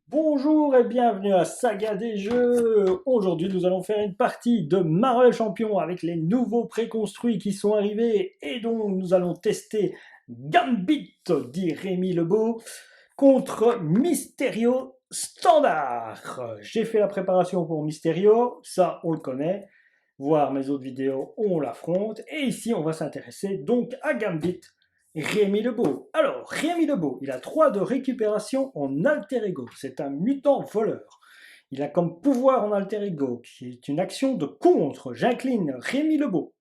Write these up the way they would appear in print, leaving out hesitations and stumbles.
Bonjour et bienvenue à Saga des Jeux. Aujourd'hui, nous allons faire une partie de Marvel Champion avec les nouveaux préconstruits qui sont arrivés et donc nous allons tester Gambit, dit Rémi Lebeau, contre Mysterio Standard. J'ai fait la préparation pour Mysterio, ça on le connaît. Voir mes autres vidéos, on l'affronte. Et ici, on va s'intéresser donc à Gambit. Rémi Lebeau. Alors, Rémi Lebeau, il a 3 de récupération en alter ego. C'est un mutant voleur. Il a comme pouvoir en alter ego, qui est une action de contre. J'incline Rémi Lebeau.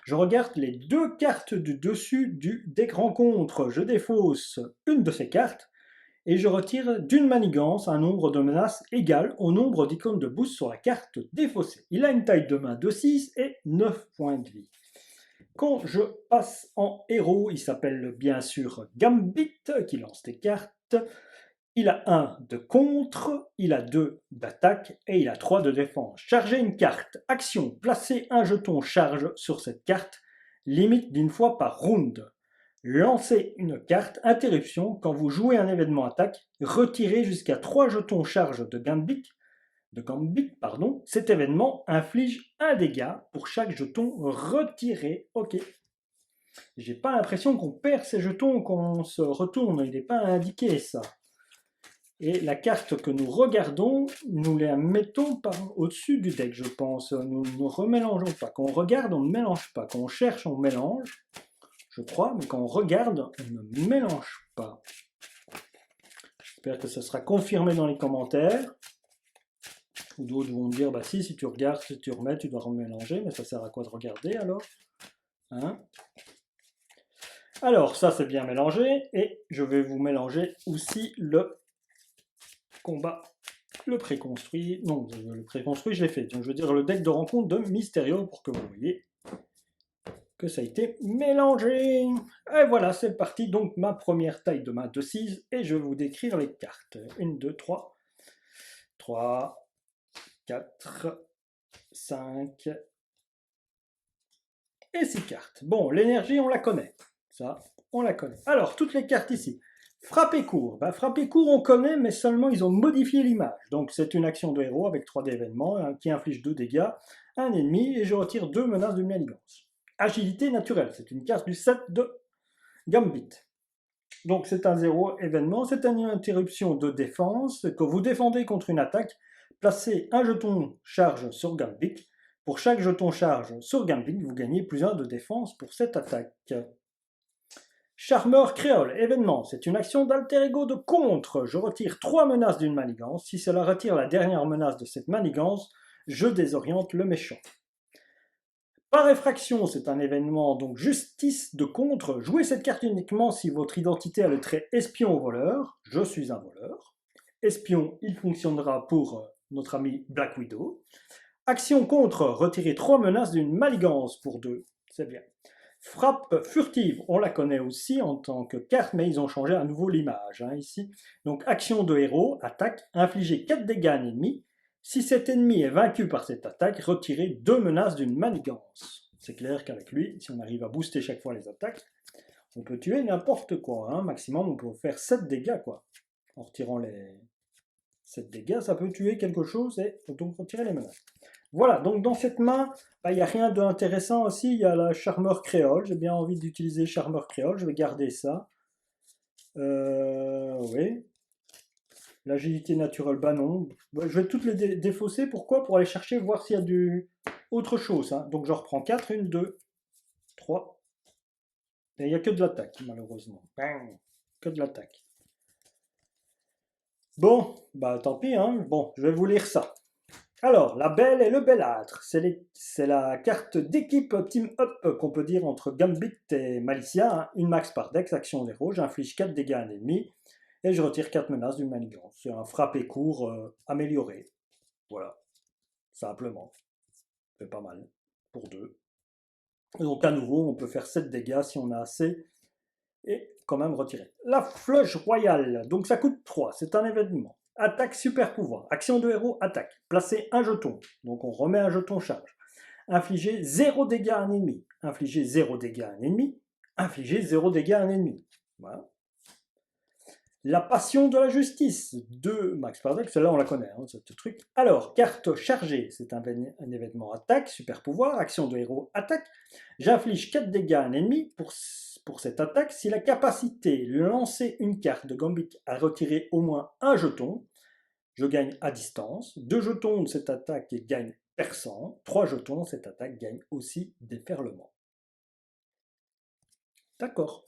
Je regarde les 2 cartes du dessus du deck rencontre. Je défausse une de ces cartes et je retire d'une manigance un nombre de menaces égal au nombre d'icônes de boost sur la carte défaussée. Il a une taille de main de 6 et 9 points de vie. Quand je passe en héros, il s'appelle bien sûr Gambit, qui lance des cartes. Il a 1 de contre, il a 2 d'attaque et il a 3 de défense. Charger une carte. Action. Placer un jeton charge sur cette carte, limite d'une fois par round. Lancer une carte. Interruption. Quand vous jouez un événement attaque, retirez jusqu'à 3 jetons charge de Gambit. Cet événement inflige un dégât pour chaque jeton retiré. Ok. J'ai pas l'impression qu'on perd ces jetons quand on se retourne, il n'est pas indiqué ça. Et la carte que nous regardons, nous la mettons au-dessus du deck, je pense. Nous ne remélangeons pas. Quand on regarde, on ne mélange pas. Quand on cherche, on mélange, je crois, mais quand on regarde, on ne mélange pas. J'espère que ça sera confirmé dans les commentaires. Ou d'autres vont me dire, bah si tu regardes, si tu remets, tu dois remélanger, mais ça sert à quoi de regarder alors, hein? Alors, ça c'est bien mélangé, et je vais vous mélanger aussi le combat, le préconstruit. Non, le préconstruit, je l'ai fait. Donc, je veux dire le deck de rencontre de Mysterio pour que vous voyez que ça a été mélangé. Et voilà, c'est parti. Donc, ma première taille de main de 6, et je vais vous décrire les cartes. 1, 2, 3, 3, 4, 5 et 6 cartes. Bon, l'énergie, on la connaît. Ça, on la connaît. Alors, toutes les cartes ici. Frapper court. Ben, frapper court, on connaît, mais seulement ils ont modifié l'image. Donc, c'est une action de héros avec 3 d'événements hein, qui inflige 2 dégâts à un ennemi et je retire 2 menaces d'une manigance. Agilité naturelle. C'est une carte du set de Gambit. Donc, c'est un 0 événement. C'est une interruption de défense. Que vous défendez contre une attaque, placez un jeton charge sur Gambit. Pour chaque jeton charge sur Gambit, vous gagnez plus 1 de défense pour cette attaque. Charmeur créole, événement, c'est une action d'alter ego de contre. Je retire 3 menaces d'une manigance. Si cela retire la dernière menace de cette manigance, je désoriente le méchant. Par effraction, c'est un événement, donc justice de contre. Jouez cette carte uniquement si votre identité a le trait espion ou voleur. Je suis un voleur. Espion, il fonctionnera pour notre ami Black Widow. Action contre, retirez 3 menaces d'une manigance pour 2. C'est bien. Frappe furtive, on la connaît aussi en tant que carte, mais ils ont changé à nouveau l'image hein, ici. Donc action de héros, attaque, infliger 4 dégâts à un ennemi. Si cet ennemi est vaincu par cette attaque, retirez 2 menaces d'une manigance. C'est clair qu'avec lui, si on arrive à booster chaque fois les attaques, on peut tuer n'importe quoi. Hein. Maximum, on peut faire 7 dégâts quoi. En retirant les 7 dégâts, ça peut tuer quelque chose et donc retirer les menaces. Voilà, donc dans cette main, il n'y a rien d'intéressant aussi, il y a la charmeur créole, j'ai bien envie d'utiliser charmeur créole, je vais garder ça. Oui. L'agilité naturelle, bah non. Je vais toutes les défausser, pourquoi? Pour aller chercher, voir s'il y a autre chose. Hein. Donc je reprends 4, 1, 2, 3. Et il n'y a que de l'attaque, malheureusement. Bang. Que de l'attaque. Bon, bah tant pis, hein. Bon, je vais vous lire ça. Alors, la belle et le belâtre, c'est la carte d'équipe Team Up qu'on peut dire entre Gambit et Malicia. Hein. Une max par dex, action 0, j'inflige 4 dégâts à un ennemi et je retire 4 menaces d'une manigance. C'est un frappé court amélioré. Voilà, simplement. C'est pas mal pour 2. Donc à nouveau, on peut faire 7 dégâts si on a assez et quand même retirer. La flèche royale, donc ça coûte 3, c'est un événement. Attaque super pouvoir. Action de héros, attaque. Placer un jeton. Donc on remet un jeton charge. Infliger 0 dégâts à un ennemi. Infliger 0 dégâts à un ennemi. Infliger 0 dégâts à un ennemi. Voilà. La passion de la justice de Max Pardek, celle-là on la connaît, hein, ce truc. Alors, carte chargée, c'est un événement attaque, super pouvoir, action de héros attaque. J'inflige 4 dégâts à un ennemi pour cette attaque si la capacité de lancer une carte de Gambit à retirer au moins un jeton. Je gagne à distance. 2 jetons de cette attaque gagnent perçant. 3 jetons, cette attaque gagne aussi déferlement. D'accord.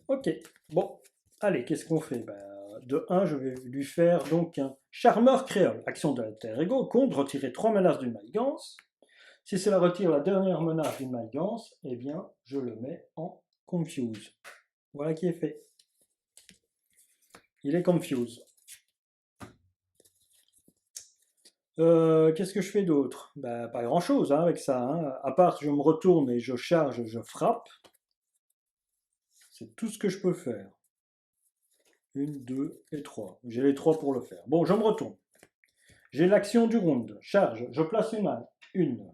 Ok, bon, allez, qu'est-ce qu'on fait? De 1, je vais lui faire donc un charmeur créole. Action de l'alter ego, compte retirer 3 menaces d'une manigance. Si cela retire la dernière menace d'une manigance, eh bien, je le mets en confuse. Voilà qui est fait. Il est confuse. Qu'est-ce que je fais d'autre? Pas grand-chose hein, avec ça. Hein. À part je me retourne et je charge, je frappe. C'est tout ce que je peux faire. 1, 2 et 3. J'ai les 3 pour le faire. Bon, je me retourne. J'ai l'action du round. Charge. Je place une main. Une.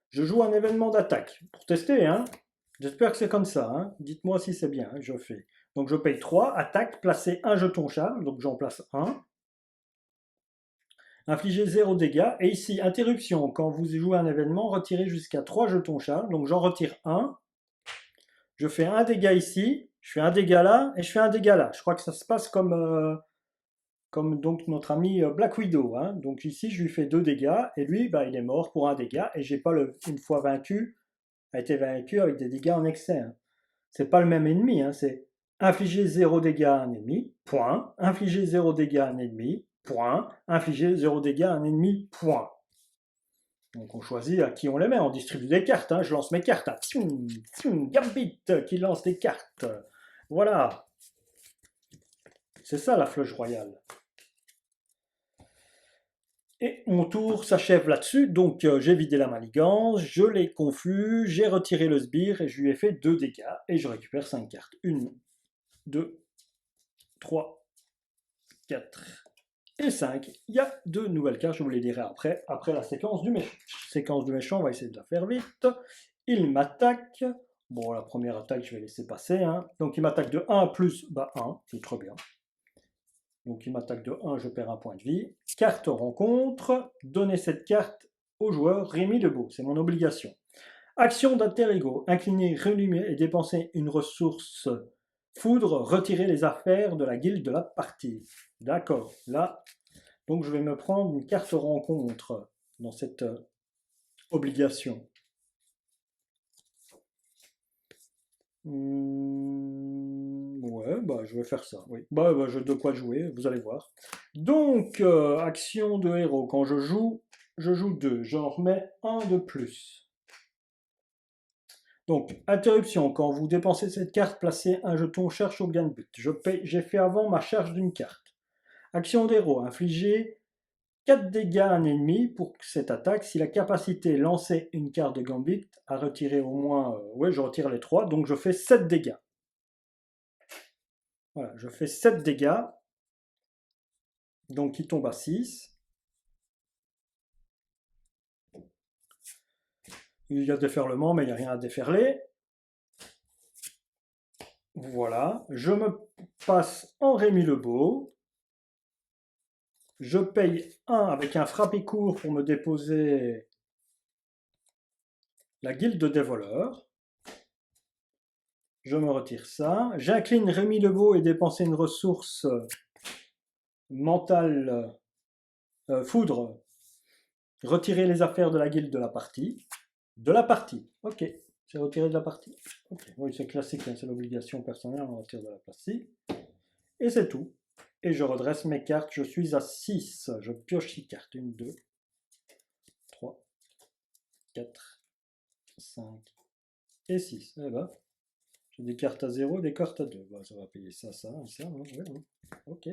Je joue un événement d'attaque. Pour tester, hein. J'espère que c'est comme ça. Hein. Dites-moi si c'est bien. Hein, je fais. Donc je paye 3. Attaque. Placer un jeton charge. Donc j'en place un. Infliger 0 dégâts. Et ici, interruption. Quand vous jouez un événement, retirez jusqu'à 3 jetons charge. Donc j'en retire un. Je fais un dégât ici. Je fais un dégât là. Et je fais un dégât là. Je crois que ça se passe comme donc notre ami Black Widow. Hein. Donc ici, je lui fais 2 dégâts, et lui, il est mort pour un dégât, et j'ai pas une fois vaincu, a été vaincu avec des dégâts en excès. Hein. C'est pas le même ennemi, hein. C'est infliger 0 dégâts à un ennemi, point, infliger 0 dégâts à un ennemi, point, infliger 0 dégâts à un ennemi, point. Donc on choisit à qui on les met, on distribue des cartes, hein. Je lance mes cartes, hein. Gambit qui lance des cartes. Voilà. C'est ça la flèche royale. Et mon tour s'achève là-dessus, donc j'ai vidé la manigance, je l'ai confus, j'ai retiré le sbire et je lui ai fait 2 dégâts et je récupère 5 cartes. 1, 2, 3, 4 et 5. Il y a 2 nouvelles cartes, je vous les dirai après la séquence du méchant. Séquence du méchant, on va essayer de la faire vite. Il m'attaque. Bon, la première attaque, je vais laisser passer. Hein. Donc il m'attaque de 1 plus 1, c'est trop bien. Donc il m'attaque de 1, je perds un point de vie. Carte rencontre, donner cette carte au joueur Rémi Lebeau, c'est mon obligation. Action d'alter ego, incliner, rallumer et dépenser une ressource foudre, retirer les affaires de la guilde de la partie. D'accord, là, donc je vais me prendre une carte rencontre dans cette obligation. Ouais, je vais faire ça, oui. J'ai de quoi jouer, vous allez voir. Donc, action de héros, quand je joue 2, j'en remets un de plus. Donc, interruption, quand vous dépensez cette carte, placez un jeton charge au gain de but. J'ai fait avant ma charge d'une carte. Action d'héros, infliger 4 dégâts à un ennemi pour cette attaque. Si la capacité lancer une carte de Gambit à retirer au moins... je retire les 3, donc je fais 7 dégâts. Voilà, je fais 7 dégâts. Donc il tombe à 6. Il y a déferlement, mais il n'y a rien à déferler. Voilà, je me passe en Rémi Lebeau. Je paye 1 avec un frappé court pour me déposer la guilde des voleurs. Je me retire ça. J'incline Rémi Lebeau et dépenser une ressource mentale foudre. Retirer les affaires de la guilde de la partie. De la partie, ok. C'est retiré de la partie. Okay. Oui, c'est classique, hein, c'est l'obligation personnelle, on retire de la partie. Et c'est tout. Et je redresse mes cartes, je suis à 6. Je pioche 6 cartes. 1, 2, 3, 4, 5 et 6. Eh ben, j'ai des cartes à 0 et des cartes à 2. Ça va payer ça, ça, ça. Hein, ouais, hein. Ok.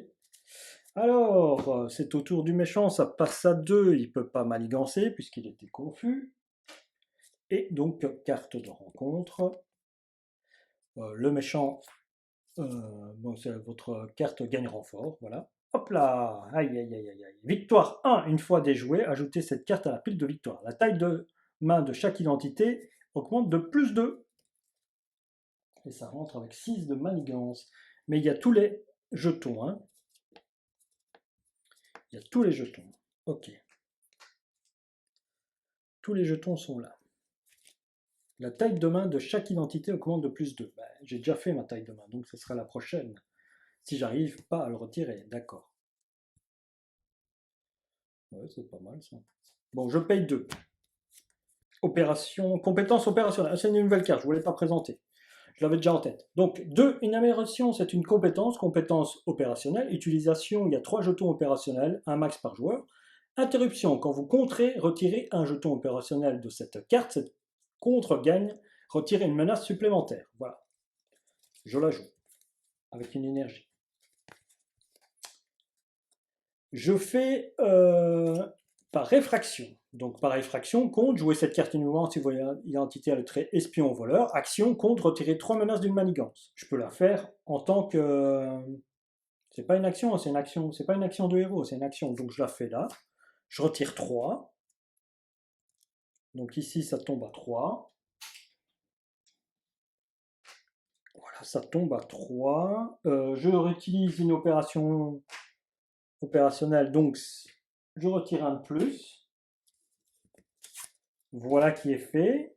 Alors, c'est au tour du méchant, ça passe à 2. Il ne peut pas manigancer puisqu'il était confus. Et donc, carte de rencontre. Le méchant, votre carte gagne renfort, voilà. Hop là, aïe aïe aïe aïe. Victoire 1, une fois déjouée, ajoutez cette carte à la pile de victoire. La taille de main de chaque identité augmente de plus 2. Et ça rentre avec 6 de manigance. Mais il y a tous les jetons. Hein. Il y a tous les jetons. Ok. Tous les jetons sont là. La taille de main de chaque identité augmente de plus 2. Ben, j'ai déjà fait ma taille de main, donc ce sera la prochaine. Si j'arrive pas à le retirer, d'accord. Ouais, c'est pas mal ça. Bon, je paye 2. Opération, compétence opérationnelle. C'est une nouvelle carte, je ne vous l'ai pas présentée. Je l'avais déjà en tête. Donc, 2, une amélioration, c'est une compétence opérationnelle. Utilisation, il y a 3 jetons opérationnels, un max par joueur. Interruption, quand vous contrez, retirez un jeton opérationnel de cette carte, cette contre gagne, retirez une menace supplémentaire. Voilà. Je la joue avec une énergie. Je fais par réfraction. Donc par réfraction, compte jouer cette carte uniquement si votre identité a le trait espion ou voleur. Action, compte retirer 3 menaces d'une manigance. Je peux la faire en tant que... c'est pas une action, c'est une action. C'est pas une action de héros, c'est une action. Donc je la fais là. Je retire 3. Donc ici, ça tombe à 3. Voilà, ça tombe à 3. Je réutilise une opération opérationnelle, donc je retire un de plus. Voilà qui est fait.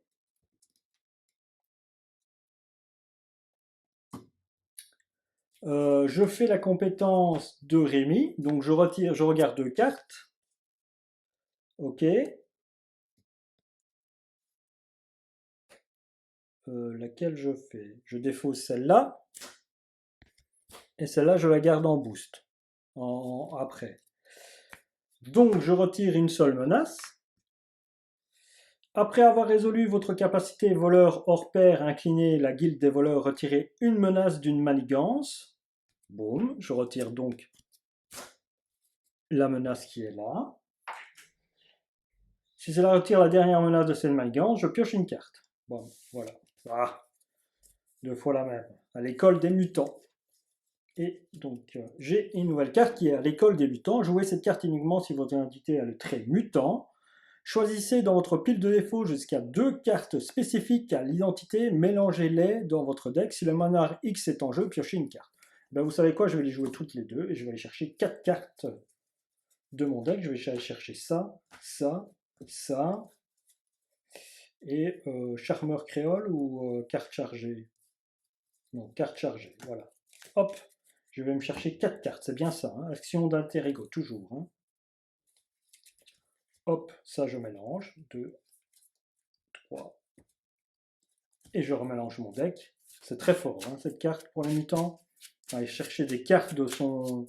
Je fais la compétence de Rémi, donc je retire, je regarde 2 cartes. Ok. Laquelle je fais? Je défausse celle-là. Et celle-là, je la garde en boost. Après. Donc, je retire une seule menace. Après avoir résolu votre capacité voleur hors pair, incliné la guilde des voleurs, retirez une menace d'une manigance. Boum, je retire donc la menace qui est là. Si cela retire la dernière menace de cette manigance, je pioche une carte. Bon, voilà. Ah, 2 fois la même. À l'école des mutants. Et donc, j'ai une nouvelle carte qui est à l'école des mutants. Jouez cette carte uniquement si votre identité a le trait mutant. Choisissez dans votre pile de défaut jusqu'à 2 cartes spécifiques à l'identité, mélangez-les dans votre deck. Si le monarque X est en jeu, piochez une carte. Ben, vous savez quoi, je vais les jouer toutes les deux et je vais aller chercher 4 cartes de mon deck. Je vais aller chercher ça, ça, ça et charmeur créole ou carte chargée. Non, carte chargée, voilà. Hop, je vais me chercher 4 cartes, c'est bien ça, hein, action d'alter ego, toujours. Hein. Hop, ça je mélange, 2, 3, et je remélange mon deck. C'est très fort, hein, cette carte pour les mutants. Allez chercher des cartes de son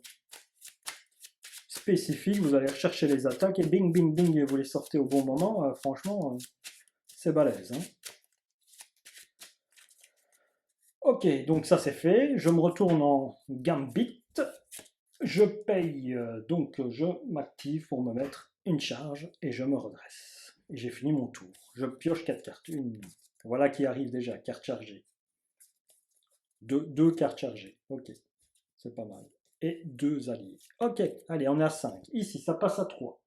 spécifique, vous allez rechercher les attaques, et bing, bing, bing, et vous les sortez au bon moment, franchement, c'est balèze. Hein. Ok, donc ça c'est fait, je me retourne en Gambit. Je paye, donc je m'active pour me mettre une charge et je me redresse. Et j'ai fini mon tour. Je pioche 4 cartes. Une. Voilà qui arrive déjà, carte chargée. Deux cartes chargées. Ok, c'est pas mal. Et 2 alliés. Ok, allez, on est à 5. Ici, ça passe à 3.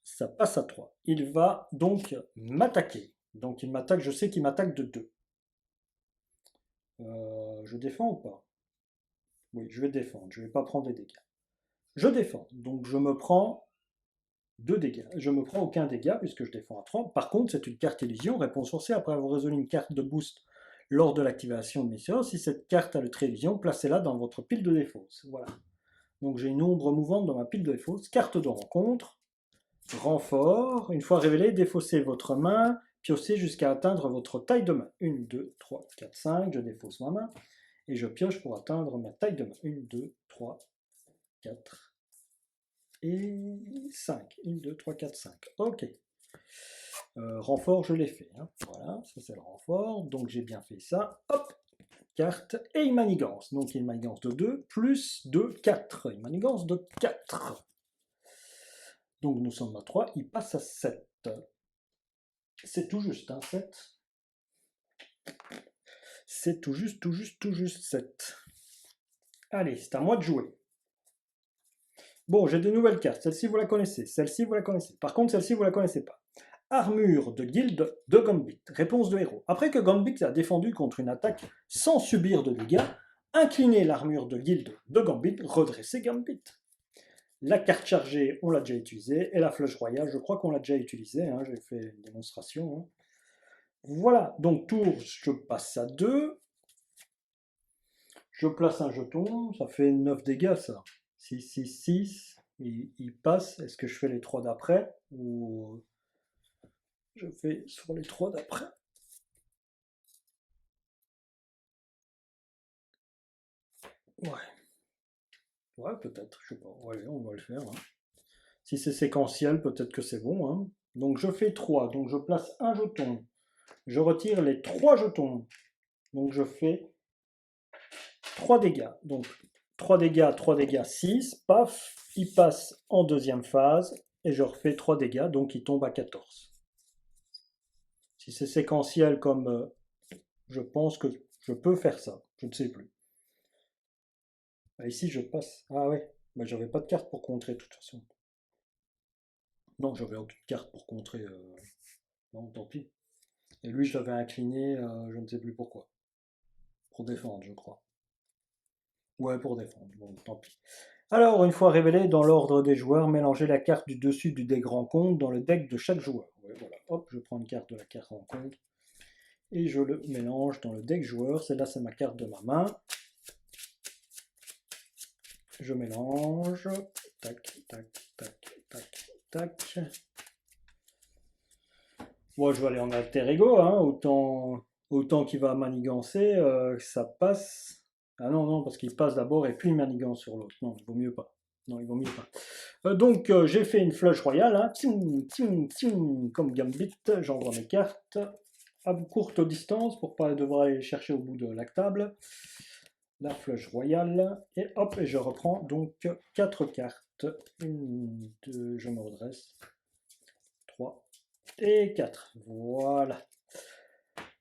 Ça passe à 3. Il va donc m'attaquer. Donc il m'attaque, je sais qu'il m'attaque de 2. Je défends ou pas? Oui, je vais défendre. Je ne vais pas prendre des dégâts. Je défends. Donc je me prends 2 dégâts. Je me prends aucun dégât puisque je défends à 3. Par contre, c'est une carte illusion. Réponse forcée après avoir résolu une carte de boost lors de l'activation de mission. Si cette carte a le trait illusion, placez-la dans votre pile de défausse. Voilà. Donc j'ai une ombre mouvante dans ma pile de défausse. Carte de rencontre. Renfort. Une fois révélée, défaussez votre main. Piocez jusqu'à atteindre votre taille de main. 1, 2, 3, 4, 5. Je défausse ma main. Et je pioche pour atteindre ma taille de main. 1, 2, 3, 4 et 5. 1, 2, 3, 4, 5. Ok. Renfort, je l'ai fait. Hein. Voilà, ça c'est le renfort. Donc j'ai bien fait ça. Hop, carte et une manigance. Donc il y a une manigance de 2 plus 2, 4. Une manigance de 4. Donc nous sommes à 3. Il passe à 7. C'est tout juste, hein, 7. C'est tout juste, tout juste, tout juste 7. Allez, c'est à moi de jouer. Bon, j'ai de nouvelles cartes. Celle-ci, vous la connaissez. Celle-ci, vous la connaissez. Par contre, celle-ci, vous la connaissez pas. Armure de guilde de Gambit. Réponse de héros. Après que Gambit a défendu contre une attaque sans subir de dégâts, inclinez l'armure de guilde de Gambit, redressez Gambit. La carte chargée, on l'a déjà utilisée. Et la flèche royale, je crois qu'on l'a déjà utilisée. Hein, j'ai fait une démonstration. Hein. Voilà, donc tour, je passe à 2. Je place un jeton, ça fait 9 dégâts ça. 6, 6, 6. Il passe. Est-ce que je fais les 3 d'après ou je fais sur les 3 d'après? Ouais. Ouais, peut-être, je sais pas. Ouais, on va le faire. Hein. Si c'est séquentiel, peut-être que c'est bon. Hein. Donc je fais 3. Donc je place un jeton. Je retire les 3 jetons. Donc je fais 3 dégâts. Donc 3 dégâts, 6. Paf, il passe en deuxième phase. Et je refais 3 dégâts. Donc il tombe à 14. Si c'est séquentiel comme je pense que je peux faire ça. Je ne sais plus. Ah, ici je passe. Ah ouais. Bah, j'avais pas de carte pour contrer de toute façon. Non, j'avais aucune carte pour contrer. Non, tant pis. Et lui, je l'avais incliné, je ne sais plus pourquoi. Pour défendre, je crois. Ouais, pour défendre. Bon, tant pis. Alors, une fois révélé dans l'ordre des joueurs, mélangez la carte du dessus du deck rencontre dans le deck de chaque joueur. Ouais, voilà. Hop, je prends une carte de la carte rencontre et je le mélange dans le deck joueur. Celle-là, c'est ma carte de ma main. Je mélange. Tac, tac, tac, tac, tac. Moi, je vais aller en alter ego, hein, autant qu'il va manigancer, ça passe. Ah non, non, parce qu'il passe d'abord et puis il manigance sur l'autre. Non, il vaut mieux pas. Non, il vaut mieux pas. Donc, j'ai fait une flush royale, hein, ting, ting, ting, comme Gambit. J'envoie mes cartes à courte distance pour pas devoir aller les chercher au bout de la table. La flush royale. Et hop, et je reprends donc 4 cartes. 1, 2, je me redresse. 3, et 4. Voilà.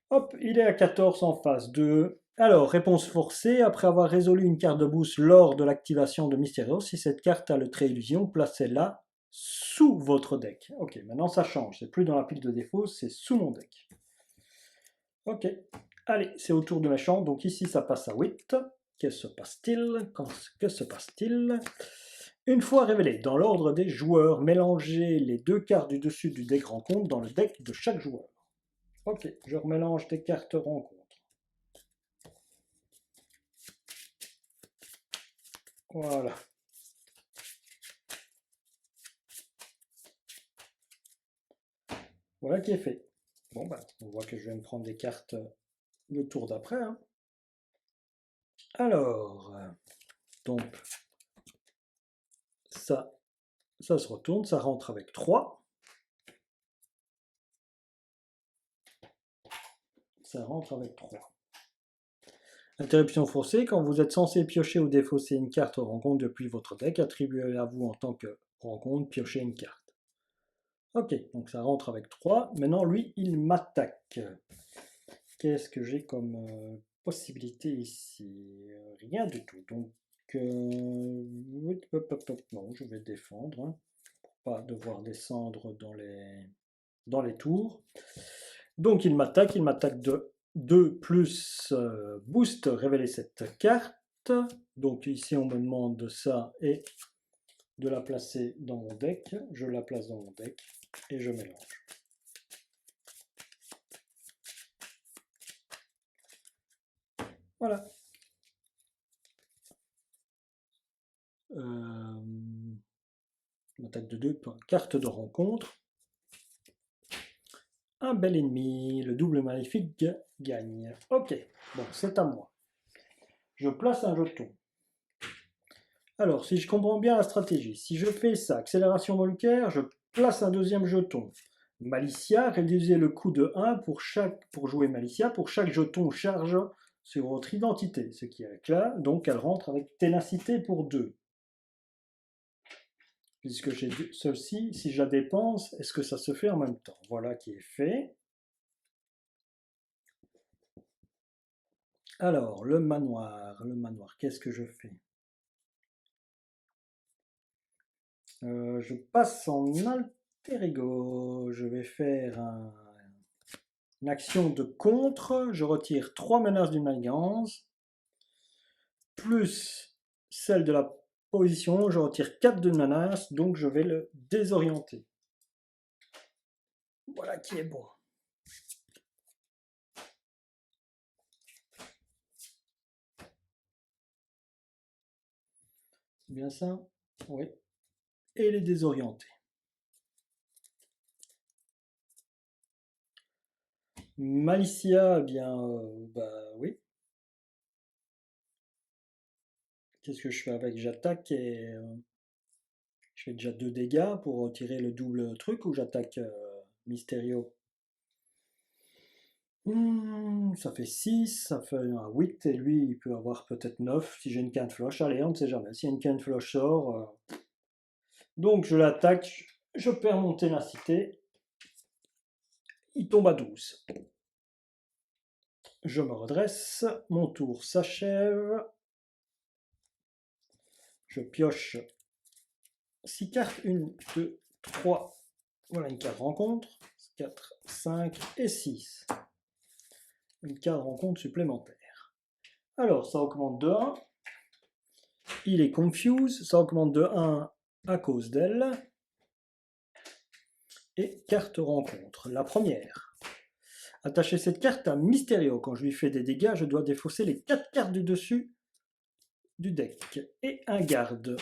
Hop, il est à 14 en phase 2. Alors, réponse forcée, après avoir résolu une carte de boost lors de l'activation de Mysterios, si cette carte a le trait illusion, placez-la sous votre deck. Ok, maintenant ça change, c'est plus dans la pile de défauts, c'est sous mon deck. Ok, allez, c'est au tour de méchant, donc ici ça passe à 8. Que se passe-t-il? Que se passe-t-il? Une fois révélé, dans l'ordre des joueurs, mélangez les 2 cartes du dessus du deck rencontre dans le deck de chaque joueur. Ok, je remélange des cartes rencontre. Voilà. Voilà qui est fait. Bon, bah, on voit que je vais me prendre des cartes le tour d'après. Hein. Alors, donc, ça se retourne, ça rentre avec 3. Ça rentre avec 3. Interruption forcée, quand vous êtes censé piocher ou défausser une carte rencontre depuis votre deck, attribuez-la à vous en tant que rencontre, piochez une carte. Ok, donc ça rentre avec 3. Maintenant, lui, il m'attaque. Qu'est-ce que j'ai comme possibilité ici? Rien du tout. Donc, non, je vais défendre. Hein, pour pas devoir descendre dans les tours. Donc, il m'attaque de 2 plus boost, révéler cette carte. Donc, ici, on me demande de ça et de la placer dans mon deck. Je la place dans mon deck et je mélange. Voilà. Attaque de 2 points. Carte de rencontre. Un bel ennemi. Le double maléfique gagne. Ok. Bon, c'est à moi. Je place un jeton. Alors, si je comprends bien la stratégie, si je fais ça, accélération moléculaire, je place un deuxième jeton. Malicia, réduisez le coût de 1 pour jouer Malicia pour chaque jeton charge sur votre identité. Ce qui est là, donc elle rentre avec ténacité pour 2. Puisque j'ai celle-ci, si je la dépense, est-ce que ça se fait en même temps? Voilà qui est fait. Alors, le manoir, qu'est-ce que je fais? Je passe en alter Terrigo, je vais faire une action de contre. Je retire 3 menaces d'une manigance, plus celle de la position. Je retire 4 de menace, donc je vais le désorienter. Voilà qui est bon. C'est bien ça? Oui. Et les désorienter. Malicia, eh bien, bah oui. Qu'est-ce que je fais avec? J'attaque et je fais déjà 2 dégâts pour retirer le double truc ou j'attaque Mysterio? Ça fait 6, ça fait un 8 et lui il peut avoir peut-être 9 si j'ai une quinte floche. Allez, on ne sait jamais. Si une quinte floche sort. Donc je l'attaque, je perds mon ténacité. Il tombe à 12. Je me redresse, mon tour s'achève. Je pioche 6 cartes, 1, 2, 3. Voilà une carte rencontre. 4, 5 et 6. Une carte rencontre supplémentaire. Alors, ça augmente de 1. Il est confuse, ça augmente de 1 à cause d'elle. Et carte rencontre. La première. Attacher cette carte à Mysterio. Quand je lui fais des dégâts, je dois défausser les 4 cartes du dessus du deck. Et un garde.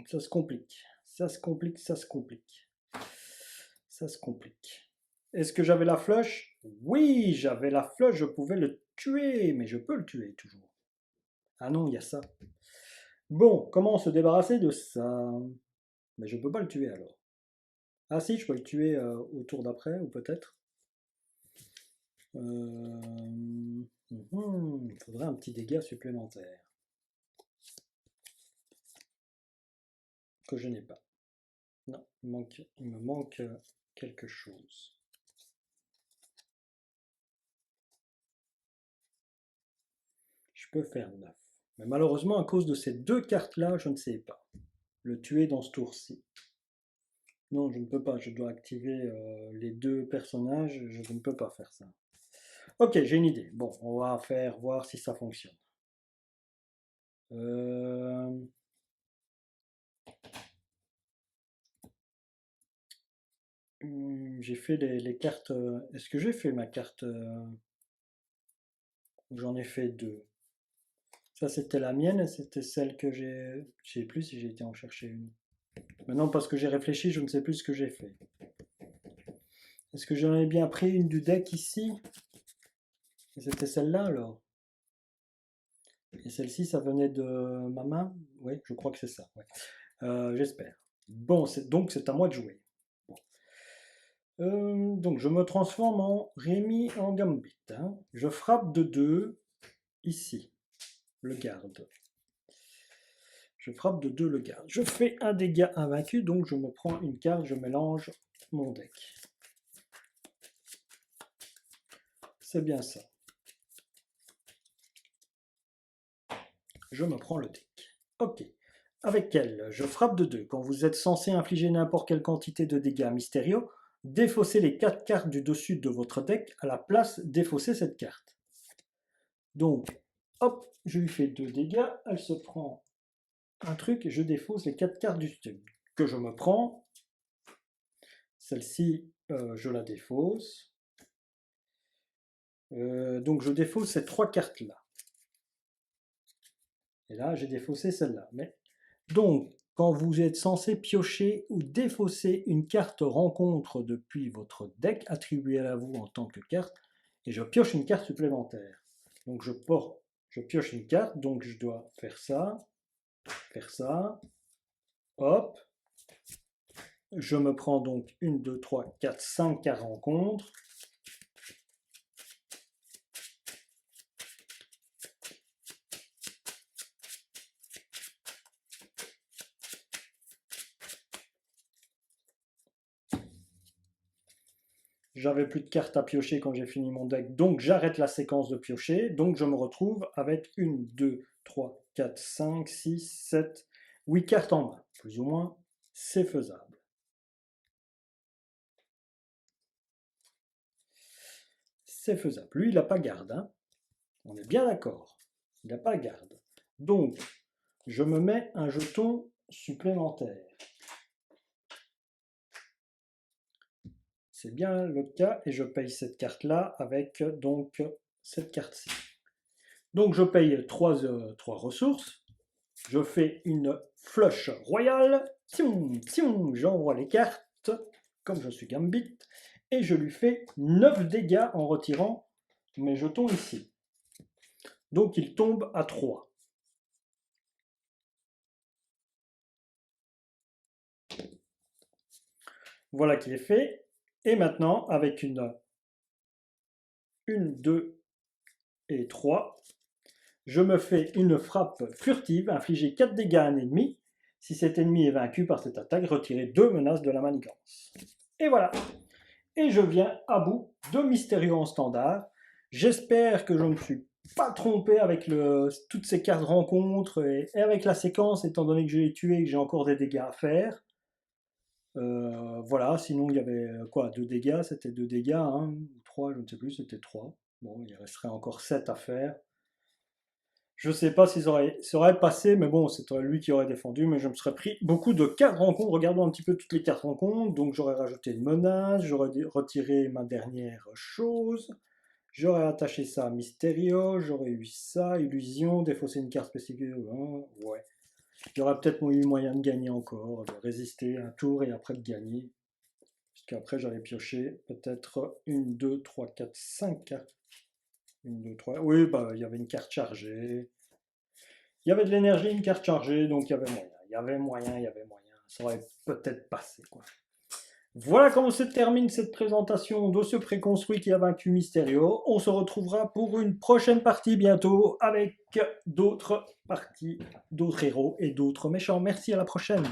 Ça se complique. Ça se complique, ça se complique. Ça se complique. Est-ce que j'avais la flush? Oui, j'avais la flush, je pouvais le tuer, mais je peux le tuer toujours. Ah non, il y a ça. Bon, comment se débarrasser de ça? Mais je peux pas le tuer alors. Ah si, je peux le tuer au tour d'après, ou peut-être. Il faudrait un petit dégât supplémentaire. Que je n'ai pas. Non, il me manque quelque chose. Je peux faire 9. Mais malheureusement, à cause de ces 2 cartes-là, je ne sais pas. Le tuer dans ce tour-ci. Non, je ne peux pas. Je dois activer les 2 personnages. Je ne peux pas faire ça. Ok, j'ai une idée. Bon, on va faire voir si ça fonctionne. J'ai fait les cartes. Est-ce que j'ai fait ma carte? J'en ai fait 2. Ça, c'était la mienne, c'était celle que j'ai. Je sais plus si j'ai été en chercher une. Maintenant, parce que j'ai réfléchi, je ne sais plus ce que j'ai fait. Est-ce que j'en ai bien pris une du deck ici? C'était celle-là alors? Et celle-ci, ça venait de ma main? Oui, je crois que c'est ça. Ouais. J'espère. Bon, donc c'est à moi de jouer. Donc je me transforme en Rémi en Gambit. Hein. Je frappe de 2 ici, le garde. Je frappe de 2 le garde. Je fais un dégât invaincu, donc je me prends une carte, je mélange mon deck. C'est bien ça. Je me prends le deck. Ok. Avec elle, je frappe de 2. Quand vous êtes censé infliger n'importe quelle quantité de dégâts mystérieux, défaussez les 4 cartes du dessus de votre deck, à la place défaussez cette carte. Donc, hop, je lui fais 2 dégâts, elle se prend un truc et je défausse les 4 cartes du dessus. Que je me prends. Celle-ci, je la défausse. Donc je défausse ces 3 cartes-là. Et là, j'ai défaussé celle-là. Mais donc, quand vous êtes censé piocher ou défausser une carte rencontre depuis votre deck, attribuez-la vous en tant que carte, et je pioche une carte supplémentaire. Donc je pioche une carte, donc je dois faire ça, hop. Je me prends donc 1, 2, 3, 4, 5 cartes rencontres. J'avais plus de cartes à piocher quand j'ai fini mon deck, donc j'arrête la séquence de piocher. Donc je me retrouve avec 1, 2, 3, 4, 5, 6, 7, 8 cartes en main. Plus ou moins, c'est faisable. c'est faisable. Lui, il n'a pas garde, hein. On est bien d'accord. Il n'a pas garde. Donc, je me mets un jeton supplémentaire. C'est bien le cas et je paye cette carte-là avec donc cette carte-ci. Donc je paye 3 ressources. Je fais une flush royale. J'envoie les cartes comme je suis Gambit et je lui fais 9 dégâts en retirant mes jetons ici. Donc il tombe à 3. Voilà qui est fait. Et maintenant, avec une 2 et 3, je me fais une frappe furtive, infliger 4 dégâts à un ennemi. Si cet ennemi est vaincu par cette attaque, retirez 2 menaces de la manigance. Et voilà. Et je viens à bout de Mysterio en standard. J'espère que je ne me suis pas trompé avec toutes ces cartes rencontres et avec la séquence, étant donné que je l'ai tué et que j'ai encore des dégâts à faire. Voilà, sinon il y avait quoi, 2 dégâts, c'était 2 dégâts, hein, ou 3, je ne sais plus, c'était 3. Bon, il resterait encore 7 à faire. Je ne sais pas si ça aurait passé, mais bon, c'était lui qui aurait défendu, mais je me serais pris beaucoup de cartes rencontres. Regardons un petit peu toutes les cartes rencontres. Donc j'aurais rajouté une menace, j'aurais retiré ma dernière chose, j'aurais attaché ça à Mysterio, j'aurais eu ça, illusion, défausser une carte spécifique, ouais. J'aurais peut-être eu moyen de gagner encore, de résister un tour et après de gagner. Puisqu'après j'allais piocher peut-être 1, 2, 3, 4, 5 cartes. 1, 2, 3. Oui, bah il y avait une carte chargée. Il y avait de l'énergie, une carte chargée, donc il y avait moyen. Il y avait moyen, il y avait moyen. Ça aurait peut-être passé, quoi. Voilà comment se termine cette présentation de ce préconstruit qui a vaincu Mysterio. On se retrouvera pour une prochaine partie bientôt avec d'autres parties, d'autres héros et d'autres méchants. Merci, à la prochaine.